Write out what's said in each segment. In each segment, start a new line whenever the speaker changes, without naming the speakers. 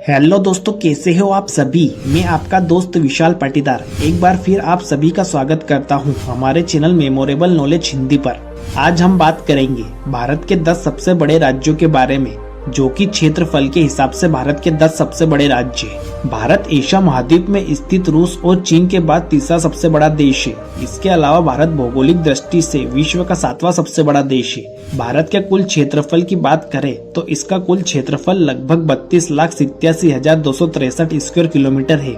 Hello दोस्तों, कैसे हो आप सभी। मैं आपका दोस्त विशाल पाटीदार एक बार फिर आप सभी का स्वागत करता हूं हमारे चैनल मेमोरेबल नॉलेज हिंदी पर। आज हम बात करेंगे भारत के 10 सबसे बड़े राज्यों के बारे में, जो कि क्षेत्रफल के हिसाब से भारत के 10 सबसे बड़े राज्य हैं। भारत एशिया महाद्वीप में स्थित रूस और चीन के बाद तीसरा सबसे बड़ा देश है। इसके अलावा भारत भौगोलिक दृष्टि से विश्व का 7वां सबसे बड़ा देश है। भारत के कुल क्षेत्रफल की बात करें तो इसका कुल क्षेत्रफल लगभग 32,87,263 स्क्वायर किलोमीटर है।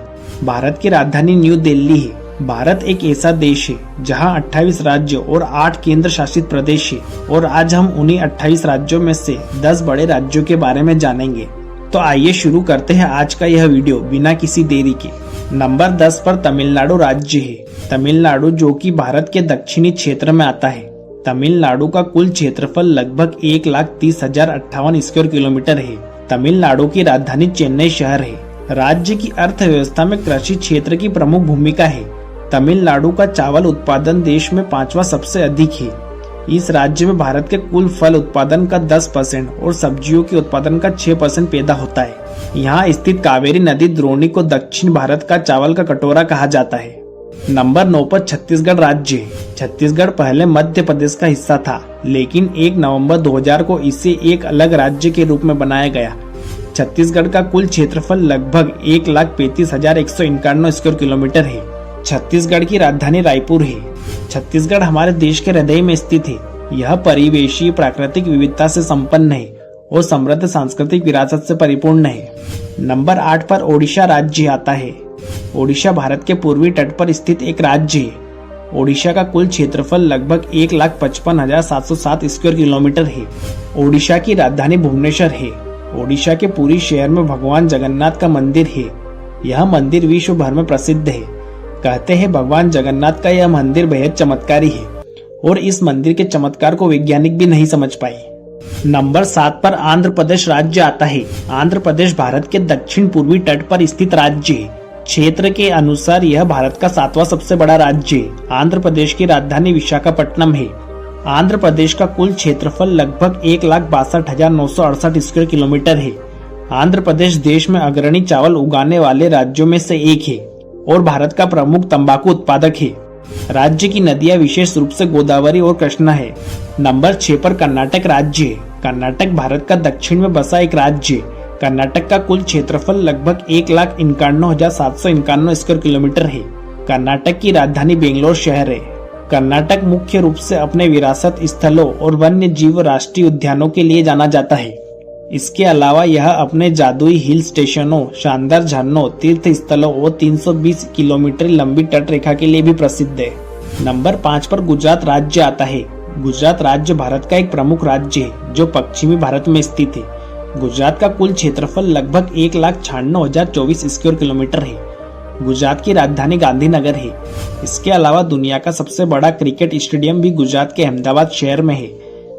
भारत की राजधानी न्यू दिल्ली है। भारत एक ऐसा देश है जहां 28 राज्य और 8 केंद्र शासित प्रदेश है, और आज हम उन्हीं 28 राज्यों में से 10 बड़े राज्यों के बारे में जानेंगे। तो आइए शुरू करते हैं आज का यह वीडियो बिना किसी देरी के। नंबर 10 पर तमिलनाडु राज्य है। तमिलनाडु, जो कि भारत के दक्षिणी क्षेत्र में आता है। तमिलनाडु का कुल क्षेत्रफल लगभग 1,30,058 स्क्वायर किलोमीटर है। तमिलनाडु की राजधानी चेन्नई शहर है। राज्य की अर्थव्यवस्था में कृषि क्षेत्र की प्रमुख भूमिका है। तमिलनाडु का चावल उत्पादन देश में 5वां सबसे अधिक है। इस राज्य में भारत के कुल फल उत्पादन का 10% और सब्जियों के उत्पादन का 6% पैदा होता है। यहाँ स्थित कावेरी नदी द्रोणी को दक्षिण भारत का चावल का कटोरा कहा जाता है। नंबर 9 पर छत्तीसगढ़ राज्य है। छत्तीसगढ़ पहले मध्य प्रदेश का हिस्सा था, लेकिन 1 नवंबर 2000 को इसे एक अलग राज्य के रूप में बनाया गया। छत्तीसगढ़ का कुल क्षेत्रफल लगभग 1,35,191 स्क्वायर किलोमीटर है। छत्तीसगढ़ की राजधानी रायपुर है। छत्तीसगढ़ हमारे देश के हृदय में स्थित है। यह परिवेशीय प्राकृतिक विविधता से संपन्न है और समृद्ध सांस्कृतिक विरासत से परिपूर्ण है। नंबर 8 पर ओडिशा राज्य आता है। ओडिशा भारत के पूर्वी तट पर स्थित एक राज्य है। ओडिशा का कुल क्षेत्रफल लगभग 1,55,707 स्क्वायर किलोमीटर है। ओडिशा की राजधानी भुवनेश्वर है। ओडिशा के पुरी शहर में भगवान जगन्नाथ का मंदिर है। यह मंदिर विश्व भर में प्रसिद्ध है। कहते हैं भगवान जगन्नाथ का यह मंदिर बेहद चमत्कारी है, और इस मंदिर के चमत्कार को वैज्ञानिक भी नहीं समझ पाए। नंबर 7 पर आंध्र प्रदेश राज्य आता है। आंध्र प्रदेश भारत के दक्षिण पूर्वी तट पर स्थित राज्य है। क्षेत्र के अनुसार यह भारत का 7वां सबसे बड़ा राज्य है। आंध्र प्रदेश की राजधानी विशाखापट्टनम है। आंध्र प्रदेश का कुल क्षेत्रफल लगभग 1,62,968 स्क्वायर किलोमीटर है। आंध्र प्रदेश देश में अग्रणी चावल उगाने वाले राज्यों में से एक है और भारत का प्रमुख तंबाकू उत्पादक है। राज्य की नदियां विशेष रूप से गोदावरी और कृष्णा है। नंबर 6 पर कर्नाटक राज्य है। कर्नाटक भारत का दक्षिण में बसा एक राज्य है। कर्नाटक का कुल क्षेत्रफल लगभग 1,91,791 स्क्वायर किलोमीटर है। कर्नाटक की राजधानी बेंगलोर शहर है। कर्नाटक मुख्य रूप से अपने विरासत स्थलों और वन्य जीव राष्ट्रीय उद्यानों के लिए जाना जाता है। इसके अलावा यह अपने जादुई हिल स्टेशनों, शानदार झरनों, तीर्थ स्थलों और 320 किलोमीटर लंबी तट रेखा के लिए भी प्रसिद्ध है। नंबर 5 पर गुजरात राज्य आता है। गुजरात राज्य भारत का एक प्रमुख राज्य है जो पश्चिमी भारत में स्थित है। गुजरात का कुल क्षेत्रफल लगभग 1,96,024 स्क्वायर किलोमीटर है। गुजरात की राजधानी गांधीनगर है। इसके अलावा दुनिया का सबसे बड़ा क्रिकेट स्टेडियम भी गुजरात के अहमदाबाद शहर में है,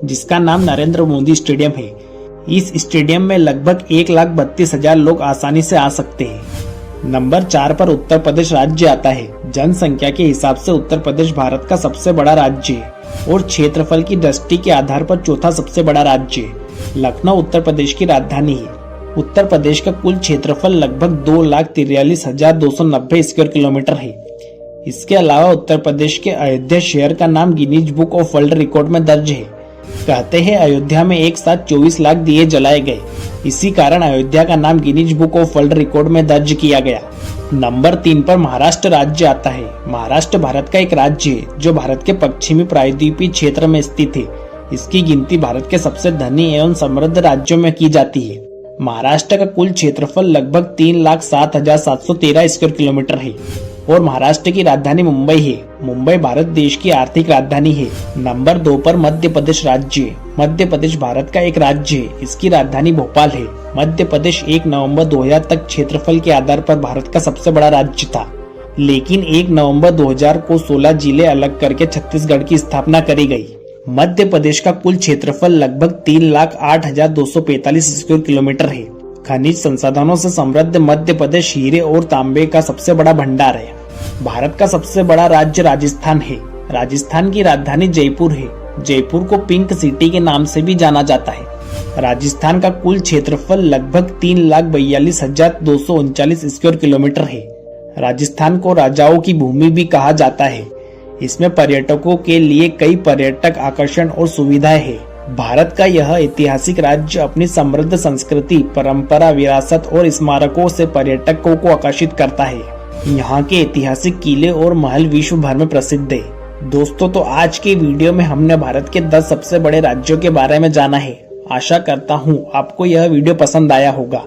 जिसका नाम नरेंद्र मोदी स्टेडियम है। इस स्टेडियम में लगभग 1,32,000 लोग आसानी से आ सकते हैं। नंबर 4 पर उत्तर प्रदेश राज्य आता है। जनसंख्या के हिसाब से उत्तर प्रदेश भारत का सबसे बड़ा राज्य है और क्षेत्रफल की दृष्टि के आधार पर चौथा सबसे बड़ा राज्य है। लखनऊ उत्तर प्रदेश की राजधानी है। उत्तर प्रदेश का कुल क्षेत्रफल लगभग 2,43,290 स्क्वायर किलोमीटर है। इसके अलावा उत्तर प्रदेश के अयोध्या शहर का नाम Guinness book of world record में दर्ज है। कहते हैं अयोध्या में एक साथ 24 लाख दिए जलाए गए। इसी कारण अयोध्या का नाम Guinness book of world record में दर्ज किया गया। नंबर 3 पर महाराष्ट्र राज्य आता है। महाराष्ट्र भारत का एक राज्य है जो भारत के पश्चिमी प्रायद्वीपीय क्षेत्र में स्थित है। इसकी गिनती भारत के सबसे धनी एवं समृद्ध राज्यों में की जाती है। महाराष्ट्र का कुल क्षेत्रफल लगभग 3,07,713 स्क्वायर किलोमीटर है और महाराष्ट्र की राजधानी मुंबई है। मुंबई भारत देश की आर्थिक राजधानी है। नंबर 2 पर मध्य प्रदेश राज्य है। मध्य प्रदेश भारत का एक राज्य है। इसकी राजधानी भोपाल है। मध्य प्रदेश 1 नवंबर 2000 तक क्षेत्रफल के आधार पर भारत का सबसे बड़ा राज्य था, लेकिन 1 नवंबर 2000 को 16 जिले अलग करके छत्तीसगढ़ की स्थापना करी गई। मध्य प्रदेश का कुल क्षेत्रफल लगभग 3,08,245 स्क्वायर किलोमीटर है। खनिज संसाधनों से समृद्ध मध्य प्रदेश हीरे और तांबे का सबसे बड़ा भंडार है। भारत का सबसे बड़ा राज्य राजस्थान है। राजस्थान की राजधानी जयपुर है। जयपुर को पिंक सिटी के नाम से भी जाना जाता है। राजस्थान का कुल क्षेत्रफल लगभग 3,42,239 स्क्वायर किलोमीटर है। राजस्थान को राजाओं की भूमि भी कहा जाता है। इसमें पर्यटकों के लिए कई पर्यटक आकर्षण और सुविधाएं हैं। भारत का यह ऐतिहासिक राज्य अपनी समृद्ध संस्कृति, परंपरा, विरासत और स्मारकों से पर्यटकों को आकर्षित करता है। यहाँ के ऐतिहासिक किले और महल विश्व भर में प्रसिद्ध है। दोस्तों, तो आज के वीडियो में हमने भारत के 10 सबसे बड़े राज्यों के बारे में जाना है। आशा करता हूँ आपको यह वीडियो पसंद आया होगा।